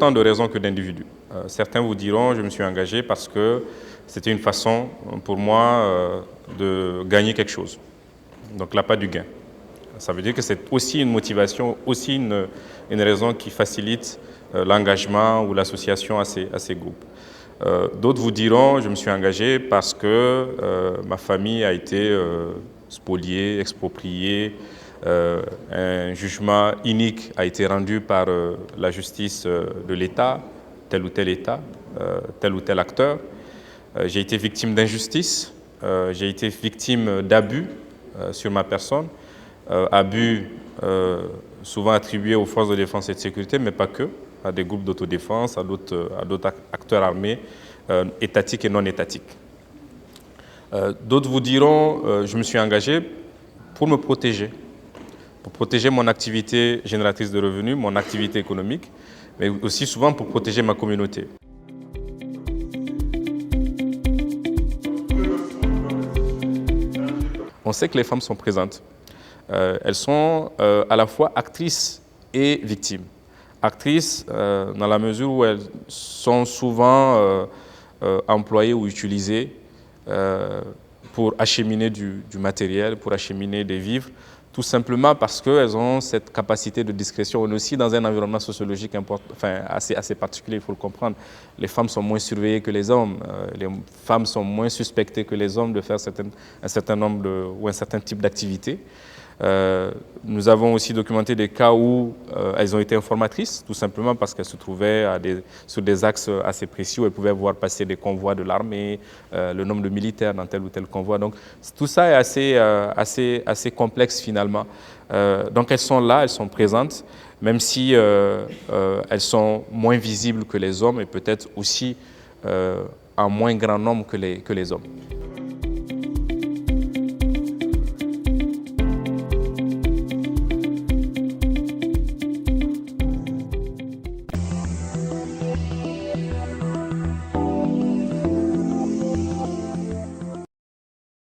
autant de raisons que d'individus. Certains vous diront, je me suis engagé parce que c'était une façon pour moi de gagner quelque chose. Donc l'appât du gain. Ça veut dire que c'est aussi une motivation, aussi une raison qui facilite l'engagement ou l'association à ces groupes. D'autres vous diront, je me suis engagé parce que ma famille a été spoliée, expropriée, un jugement inique a été rendu par la justice de l'État, tel ou tel État, tel ou tel acteur. J'ai été victime d'injustice, j'ai été victime d'abus sur ma personne, abus souvent attribués aux forces de défense et de sécurité, mais pas que, à des groupes d'autodéfense, à d'autres acteurs armés, étatiques et non étatiques. D'autres vous diront, je me suis engagé pour me protéger mon activité génératrice de revenus, mon activité économique, mais aussi souvent pour protéger ma communauté. On sait que les femmes sont présentes. Elles sont à la fois actrices et victimes. Actrices dans la mesure où elles sont souvent employées ou utilisées pour acheminer du matériel, pour acheminer des vivres, tout simplement parce qu'elles ont cette capacité de discrétion. On est aussi dans un environnement sociologique assez particulier, il faut le comprendre. Les femmes sont moins surveillées que les hommes, les femmes sont moins suspectées que les hommes de faire un certain type d'activité. Nous avons aussi documenté des cas où elles ont été informatrices, tout simplement parce qu'elles se trouvaient sur des axes assez précis où elles pouvaient voir passer des convois de l'armée, le nombre de militaires dans tel ou tel convoi. Donc tout ça est assez complexe finalement. Donc elles sont là, elles sont présentes, même si elles sont moins visibles que les hommes et peut-être aussi en moins grand nombre que les hommes.